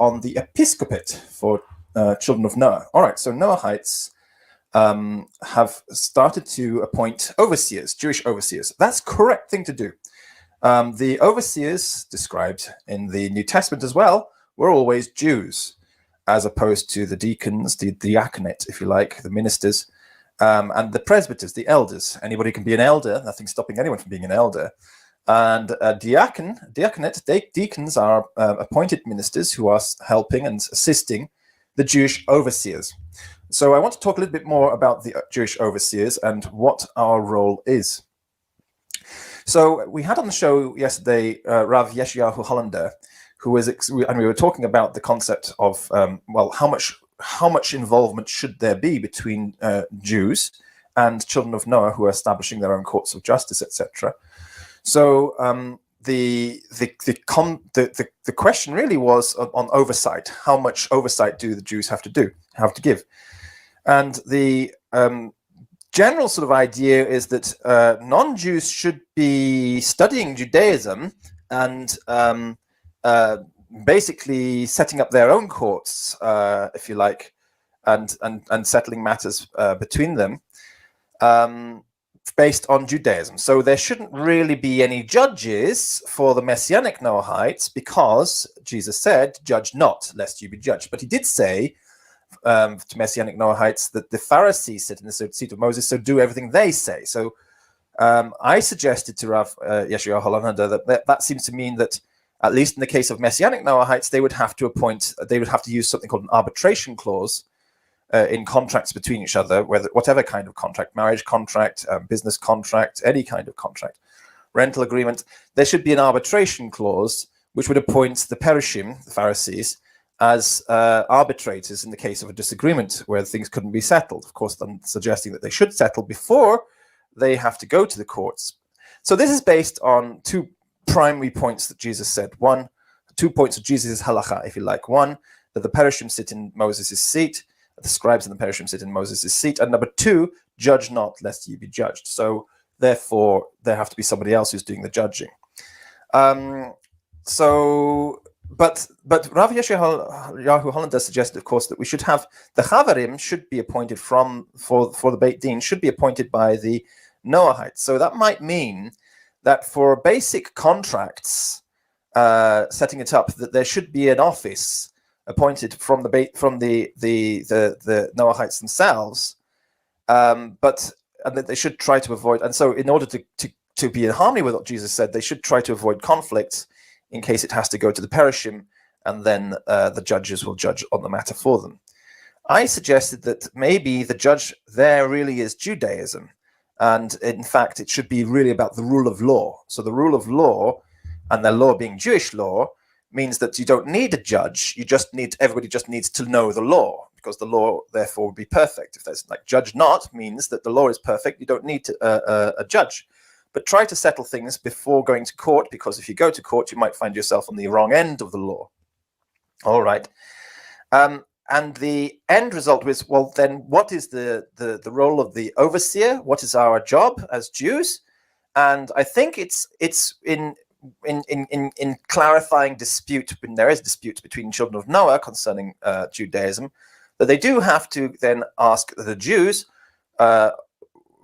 on the episcopate for children of Noah. All right, so Noahites have started to appoint overseers, Jewish overseers. That's the correct thing to do. The overseers described in the New Testament as well were always Jews, as opposed to the deacons, the diaconate, if you like, the ministers, and the presbyters, the elders. Anybody can be an elder. Nothing's stopping anyone from being an elder. And diaconate, deacons are appointed ministers who are helping and assisting the Jewish overseers. So I want to talk a little bit more about the Jewish overseers and what our role is. So we had on the show yesterday Rav Yeshayahu Hollander, who was, and we were talking about the concept of how much involvement should there be between Jews and children of Noah who are establishing their own courts of justice, etc. So the question really was on oversight. How much oversight do the Jews have to give? And the general sort of idea is that non-Jews should be studying Judaism and basically setting up their own courts, if you like, and settling matters between them based on Judaism. So there shouldn't really be any judges for the Messianic Noahites because Jesus said, "Judge not, lest you be judged." But he did say to Messianic Noahites that the Pharisees sit in the seat of Moses, so do everything they say. So I suggested to Rav Yeshayahu Hollander that seems to mean that, at least in the case of Messianic Noahites, they would have to use something called an arbitration clause in contracts between each other, whatever kind of contract, marriage contract, business contract, any kind of contract, rental agreement. There should be an arbitration clause which would appoint the Perushim, the Pharisees, as arbitrators in the case of a disagreement where things couldn't be settled. Of course, I'm suggesting that they should settle before they have to go to the courts. So this is based on two primary points that Jesus said. 2 points of Jesus' halacha, if you like. One, that the Perushim sit in Moses' seat, the scribes and the Perushim sit in Moses' seat. And number 2, judge not, lest you be judged. So therefore, there have to be somebody else who's doing the judging. But Rav Yeshayahu Hollander suggested, of course, that we should have the Chavarim should be appointed for the Beit Din should be appointed by the Noahites. So that might mean that for basic contracts, setting it up, that there should be an office appointed from the Noahites themselves, and that they should try to avoid. And so, in order to be in harmony with what Jesus said, they should try to avoid conflicts in case it has to go to the Perushim, and then the judges will judge on the matter for them. I suggested that maybe the judge there really is Judaism, and in fact, it should be really about the rule of law. So the rule of law, and the law being Jewish law, means that you don't need a judge. Everybody just needs to know the law, because the law therefore would be perfect. If there's like judge not means that the law is perfect, you don't need a judge. But try to settle things before going to court, because if you go to court, you might find yourself on the wrong end of the law. All right. And the end result was, well, then what is the role of the overseer? What is our job as Jews? And I think it's in clarifying dispute, when there is dispute between children of Noah concerning Judaism, that they do have to then ask the Jews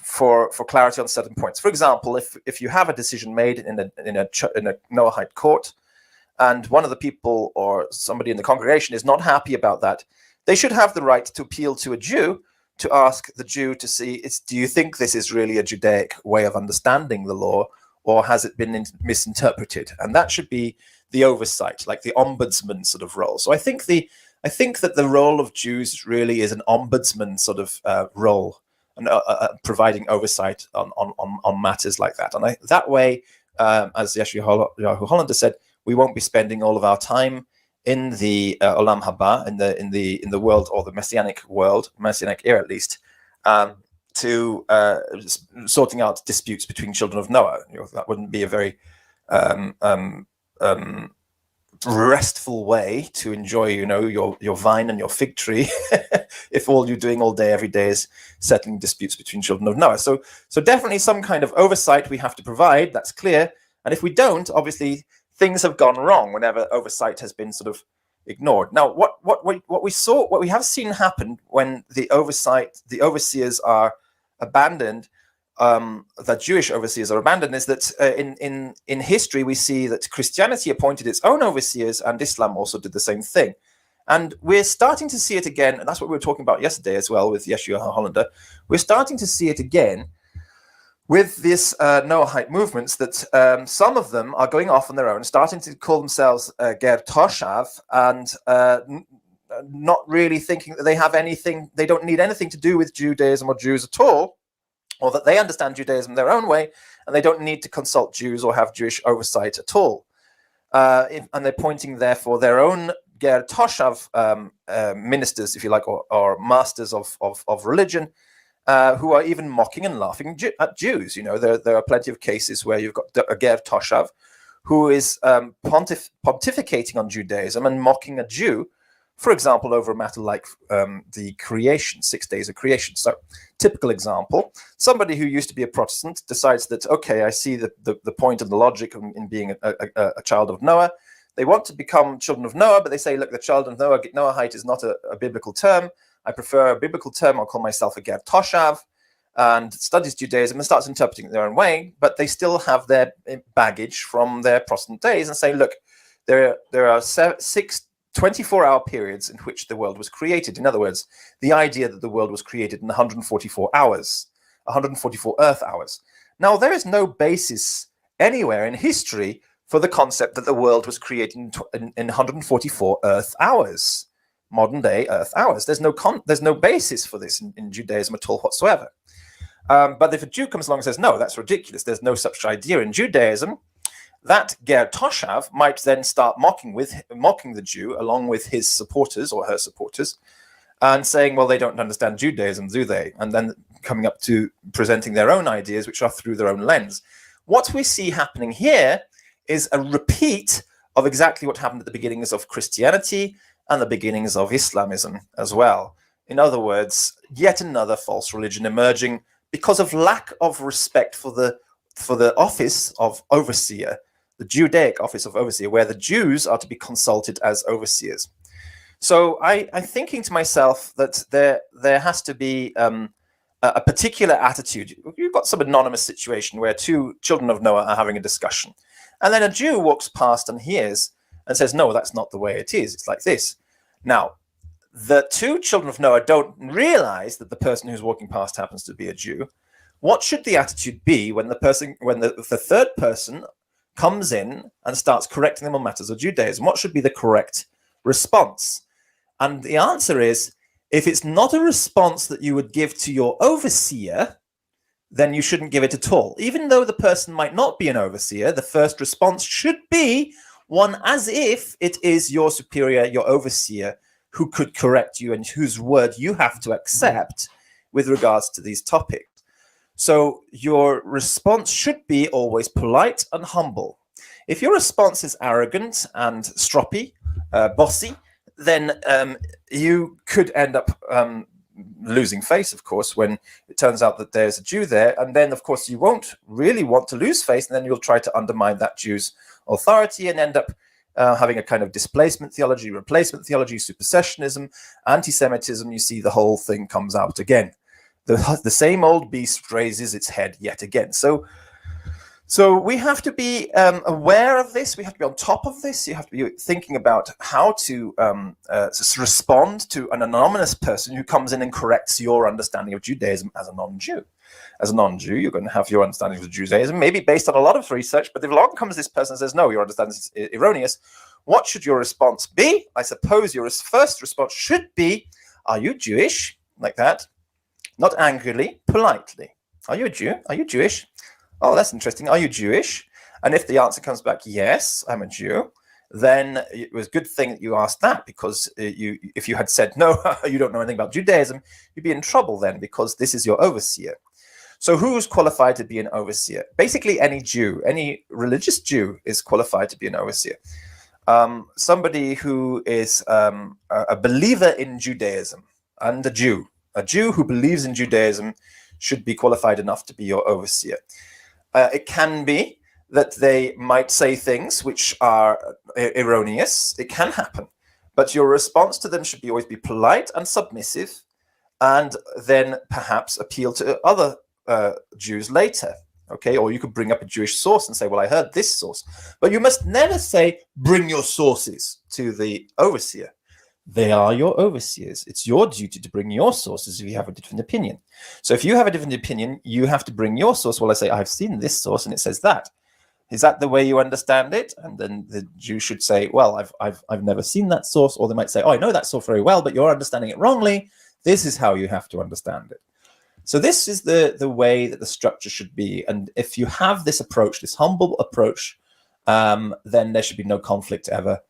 for clarity on certain points. For example, if you have a decision made in a Noahide court, and one of the people or somebody in the congregation is not happy about that, they should have the right to appeal to a Jew, to ask the Jew to see, do you think this is really a Judaic way of understanding the law, or has it been misinterpreted? And that should be the oversight, like the ombudsman sort of role. So I think that the role of Jews really is an ombudsman sort of role, and providing oversight on matters like that. And that way, as Yeshayahu Hollander said, we won't be spending all of our time in the Olam Haba, in the world, or the Messianic world, Messianic era at least, to sorting out disputes between children of Noah. That wouldn't be a very restful way to enjoy, your vine and your fig tree, if all you're doing all day, every day is settling disputes between children of Noah. So definitely some kind of oversight we have to provide. That's clear. And if we don't, obviously things have gone wrong whenever oversight has been sort of ignored. Now, what we have seen happen when the overseers are abandoned, that Jewish overseers are abandoned, is that in history we see that Christianity appointed its own overseers, and Islam also did the same thing. And we're starting to see it again, and that's what we were talking about yesterday as well with Yeshua Hollander. We're starting to see it again with this Noahide movements, that some of them are going off on their own, starting to call themselves Ger Toshav, and not really thinking that they have anything, they don't need anything to do with Judaism or Jews at all, or that they understand Judaism their own way, and they don't need to consult Jews or have Jewish oversight at all. And they're pointing, therefore, their own Ger Toshav ministers, if you like, or masters of religion, who are even mocking and laughing at Jews. You know, there are plenty of cases where you've got a Ger Toshav who is pontificating on Judaism and mocking a Jew, for example, over a matter like the creation, 6 days of creation. So, typical example, somebody who used to be a Protestant decides that, okay, I see the point and the logic in being a child of Noah. They want to become children of Noah, but they say, look, the child of Noah, Noahite, is not a biblical term. I prefer a biblical term. I'll call myself a Ger Toshav, and studies Judaism and starts interpreting it their own way, but they still have their baggage from their Protestant days and say, look, there are 24-hour periods in which the world was created. In other words, the idea that the world was created in 144 hours, 144 Earth hours. Now, there is no basis anywhere in history for the concept that the world was created in 144 Earth hours, modern day Earth hours. There's no basis for this in Judaism at all whatsoever. But if a Jew comes along and says, no, that's ridiculous, there's no such idea in Judaism, that Ger Toshav might then start mocking the Jew along with his supporters or her supporters, and saying, well, they don't understand Judaism, do they? And then coming up to presenting their own ideas, which are through their own lens. What we see happening here is a repeat of exactly what happened at the beginnings of Christianity and the beginnings of Islamism as well. In other words, yet another false religion emerging because of lack of respect for the office of overseer, the Judaic office of overseer, where the Jews are to be consulted as overseers. So I'm thinking to myself that there has to be a particular attitude. You've got some anonymous situation where two children of Noah are having a discussion, and then a Jew walks past and hears and says, no, that's not the way it is. It's like this. Now, the two children of Noah don't realize that the person who's walking past happens to be a Jew. What should the attitude be when the third person comes in and starts correcting them on matters of Judaism? What should be the correct response? And the answer is, if it's not a response that you would give to your overseer, then you shouldn't give it at all. Even though the person might not be an overseer, the first response should be one as if it is your superior, your overseer, who could correct you and whose word you have to accept with regards to these topics. So your response should be always polite and humble. If your response is arrogant and stroppy, bossy, then you could end up losing face, of course, when it turns out that there's a Jew there. And then, of course, you won't really want to lose face, and then you'll try to undermine that Jew's authority and end up having a kind of displacement theology, replacement theology, supersessionism, anti-Semitism. You see the whole thing comes out again. The same old beast raises its head yet again. So we have to be aware of this. We have to be on top of this. You have to be thinking about how to respond to an anonymous person who comes in and corrects your understanding of Judaism as a non-Jew. As a non-Jew, you're going to have your understanding of Judaism, maybe based on a lot of research, but if along comes this person and says, no, your understanding is erroneous, what should your response be? I suppose your first response should be, are you Jewish? Like that. Not angrily, politely. Are you a Jew? Are you Jewish? Oh, that's interesting. Are you Jewish? And if the answer comes back, yes, I'm a Jew, then it was a good thing that you asked that, because if you had said, no, you don't know anything about Judaism, you'd be in trouble then, because this is your overseer. So who's qualified to be an overseer? Basically, any Jew, any religious Jew is qualified to be an overseer. Somebody who is a believer in Judaism and a Jew who believes in Judaism should be qualified enough to be your overseer. It can be that they might say things which are erroneous. It can happen. But your response to them should always be polite and submissive, and then perhaps appeal to other Jews later. Okay, or you could bring up a Jewish source and say, well, I heard this source. But you must never say, bring your sources to the overseer. They are your overseers. It's your duty to bring your sources if you have a different opinion. So if you have a different opinion, you have to bring your source. Well, I say, I've seen this source and it says that. Is that the way you understand it? And then the Jew should say, well, I've never seen that source. Or they might say, oh, I know that source very well, but you're understanding it wrongly. This is how you have to understand it. So this is the way that the structure should be. And if you have this approach, this humble approach, then there should be no conflict ever.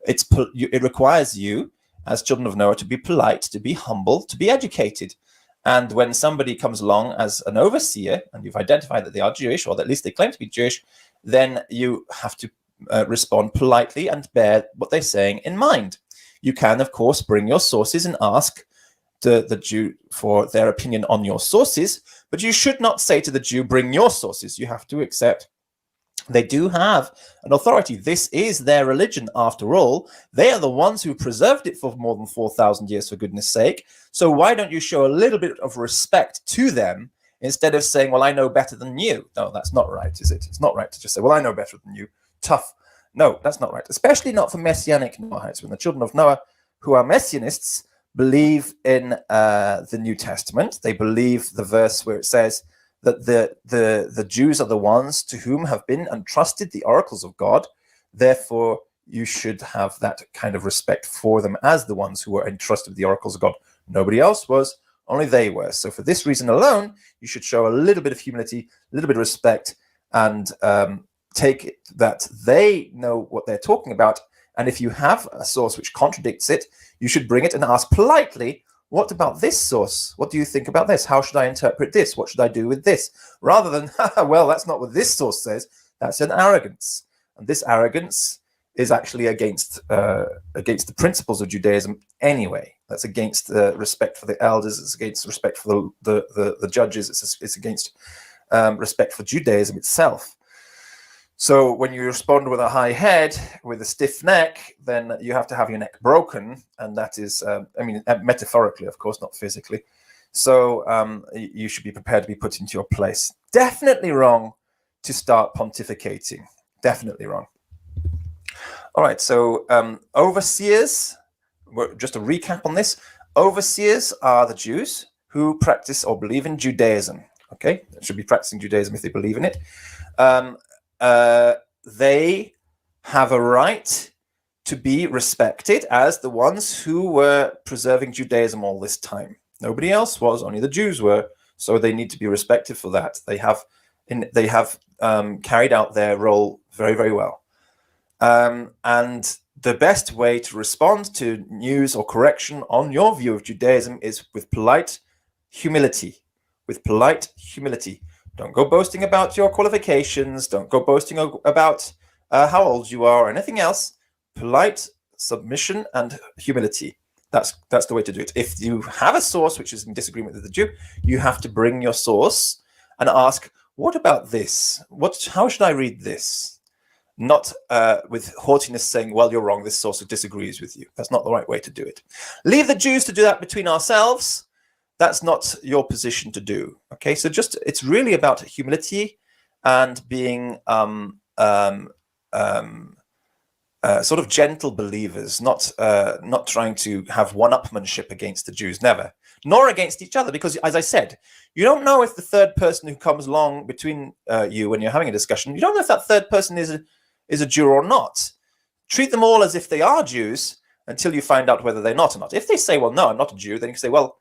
It requires you, as children of Noah, to be polite, to be humble, to be educated. And when somebody comes along as an overseer, and you've identified that they are Jewish, or that at least they claim to be Jewish, then you have to respond politely and bear what they're saying in mind. You can, of course, bring your sources and ask the Jew for their opinion on your sources, but you should not say to the Jew, bring your sources. You have to accept they do have an authority. This is their religion, after all. They are the ones who preserved it for more than 4,000 years, for goodness sake. So why don't you show a little bit of respect to them instead of saying, well, I know better than you? No, that's not right, is it? It's not right to just say, well, I know better than you. Tough. No, that's not right. Especially not for Messianic Noahites. When the children of Noah, who are Messianists, believe in the New Testament. They believe the verse where it says that the Jews are the ones to whom have been entrusted the oracles of God. Therefore, you should have that kind of respect for them as the ones who were entrusted with the oracles of God. Nobody else was, only they were. So for this reason alone, you should show a little bit of humility, a little bit of respect, and take it that they know what they're talking about. And if you have a source which contradicts it, you should bring it and ask politely, what about this source? What do you think about this? How should I interpret this? What should I do with this? Rather than, well, that's not what this source says. That's an arrogance. And this arrogance is actually against the principles of Judaism anyway. That's against respect for the elders. It's against respect for the judges. It's against respect for Judaism itself. So when you respond with a high head, with a stiff neck, then you have to have your neck broken. And that is, metaphorically, of course, not physically. So you should be prepared to be put into your place. Definitely wrong to start pontificating. Definitely wrong. All right, so overseers, just a recap on this. Overseers are the Jews who practice or believe in Judaism. Okay, they should be practicing Judaism if they believe in it. They have a right to be respected as the ones who were preserving Judaism all this time. Nobody else was, only the Jews were. So they need to be respected for that. They have carried out their role very, very well. And the best way to respond to news or correction on your view of Judaism is with polite humility. With polite humility. Don't go boasting about your qualifications. Don't go boasting about how old you are or anything else. Polite submission and humility. That's the way to do it. If you have a source which is in disagreement with the Jew, you have to bring your source and ask, what about this? How should I read this? Not with haughtiness saying, well, you're wrong, this source disagrees with you. That's not the right way to do it. Leave the Jews to do that between ourselves. That's not your position to do. Okay, so it's really about humility and being sort of gentle believers, not trying to have one-upmanship against the Jews, never, nor against each other, because as I said, you don't know if the third person who comes along between you when you're having a discussion, you don't know if that third person is a Jew or not. Treat them all as if they are Jews until you find out whether they're not or not. If they say, well, no, I'm not a Jew, then you can say, well,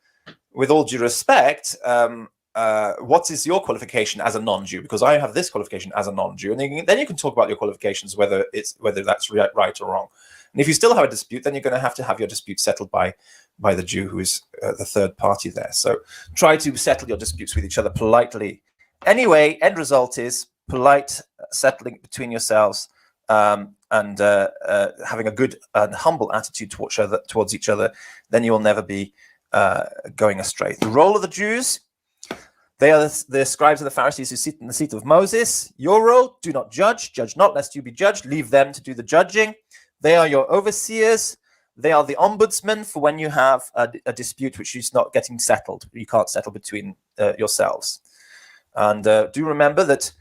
with all due respect, what is your qualification as a non-Jew? Because I have this qualification as a non-Jew, and then you can talk about your qualifications, whether that's right or wrong. And if you still have a dispute, then you're going to have your dispute settled by the Jew, who is the third party there. So try to settle your disputes with each other politely. Anyway, end result is polite settling between yourselves, and having a good and humble attitude towards each other. Then you will never be going astray. The role of the Jews, they are the scribes and the Pharisees who sit in the seat of Moses. Your role, do not judge not lest you be judged. Leave them to do the judging. They are your overseers. They are the ombudsman for when you have a dispute which is not getting settled. You can't settle between yourselves. And do remember that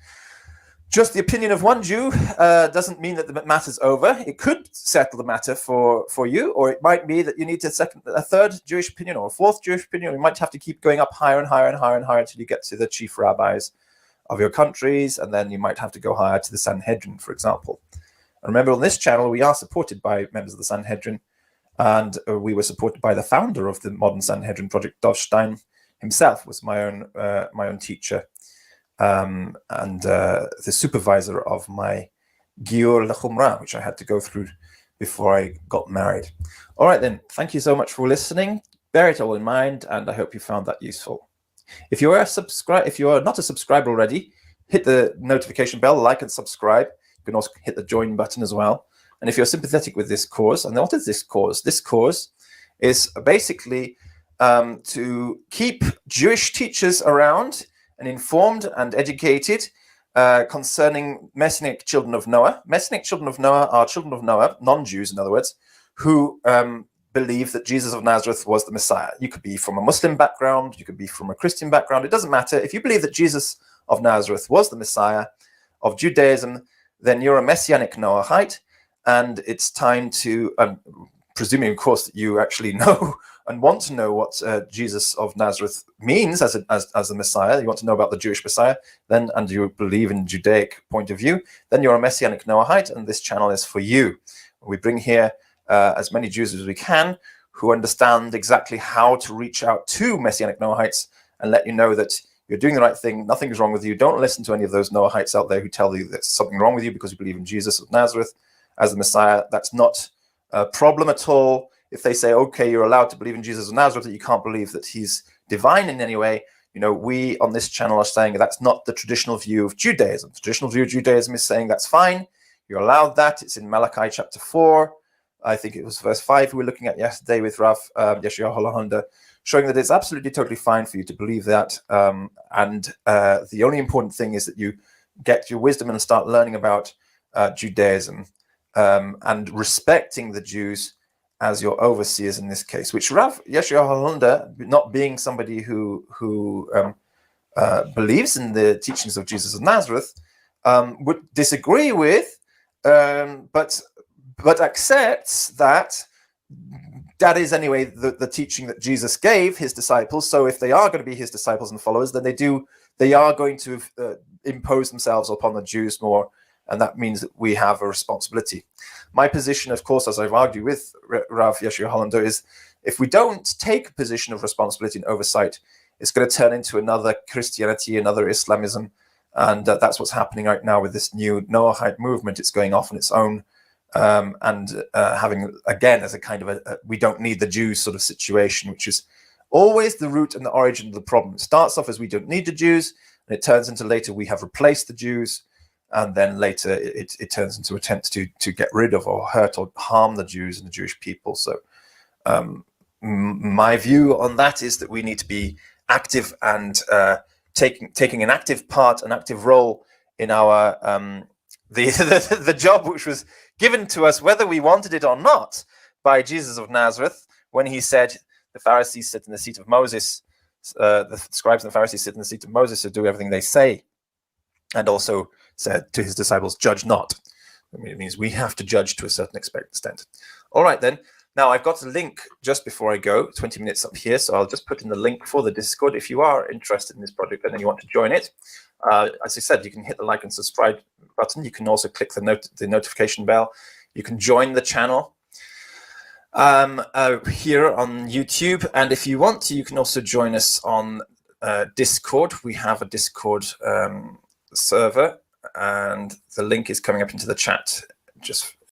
just the opinion of one Jew doesn't mean that the matter's over. It could settle the matter for you, or it might be that you need a third Jewish opinion or a fourth Jewish opinion. You might have to keep going up higher and higher and higher and higher until you get to the chief rabbis of your countries, and then you might have to go higher to the Sanhedrin, for example. And remember, on this channel, we are supported by members of the Sanhedrin, and we were supported by the founder of the modern Sanhedrin project, Dov Stein himself was my own teacher. And the supervisor of my Giur L'Chumrah, which I had to go through before I got married. All right, then. Thank you so much for listening. Bear it all in mind, and I hope you found that useful. If you are not a subscriber already, hit the notification bell, like and subscribe. You can also hit the join button as well. And if you're sympathetic with this cause, and what is this cause? This cause is basically to keep Jewish teachers around and informed and educated concerning Messianic children of Noah. Messianic children of Noah are children of Noah, non-Jews in other words, who believe that Jesus of Nazareth was the Messiah. You could be from a Muslim background, you could be from a Christian background, it doesn't matter. If you believe that Jesus of Nazareth was the Messiah of Judaism, then you're a Messianic Noahite, and it's time to, presuming of course that you actually know and want to know what Jesus of Nazareth means as the Messiah, you want to know about the Jewish Messiah, then, and you believe in Judaic point of view, then you're a Messianic Noahite, and this channel is for you. We bring here as many Jews as we can who understand exactly how to reach out to Messianic Noahites and let you know that you're doing the right thing, nothing's wrong with you. Don't listen to any of those Noahites out there who tell you there's something wrong with you because you believe in Jesus of Nazareth as the Messiah. That's not a problem at all. If they say, okay, you're allowed to believe in Jesus of Nazareth, that you can't believe that he's divine in any way, you know, we on this channel are saying that's not the traditional view of Judaism. The traditional view of Judaism is saying that's fine, you're allowed that. It's in Malachi chapter 4. I think it was verse 5 we were looking at yesterday with Rav Yeshua Holahunda, showing that it's absolutely totally fine for you to believe that. And the only important thing is that you get your wisdom and start learning about Judaism and respecting the Jews as your overseers in this case, which Rav Yeshua Holahunda, not being somebody who believes in the teachings of Jesus of Nazareth, would disagree with, but accepts that is anyway the teaching that Jesus gave his disciples. So if they are going to be his disciples and followers, then they are going to impose themselves upon the Jews more, and that means that we have a responsibility. My position, of course, as I've argued with Rav Yeshua Holahunda, is if we don't take a position of responsibility and oversight, it's going to turn into another Christianity, another Islamism, and that's what's happening right now with this new Noahide movement. It's going off on its own. And having, again, as a kind of a we don't need the Jews sort of situation, which is always the root and the origin of the problem. It starts off as we don't need the Jews, and it turns into later we have replaced the Jews, and then later it turns into attempts to get rid of or hurt or harm the Jews and the Jewish people. So my view on that is that we need to be active and taking an active part, an active role in our the job which was given to us, whether we wanted it or not, by Jesus of Nazareth, when he said, the Pharisees sit in the seat of Moses, the scribes and the Pharisees sit in the seat of Moses to do everything they say, and also said to his disciples, judge not. I mean, it means we have to judge to a certain extent. All right, then. Now, I've got a link just before I go, 20 minutes up here, so I'll just put in the link for the Discord if you are interested in this project and you want to join it. As I said, you can hit the like and subscribe button. You can also click the notification bell. You can join the channel here on YouTube. And if you want to, you can also join us on Discord. We have a Discord server, and the link is coming up into the chat just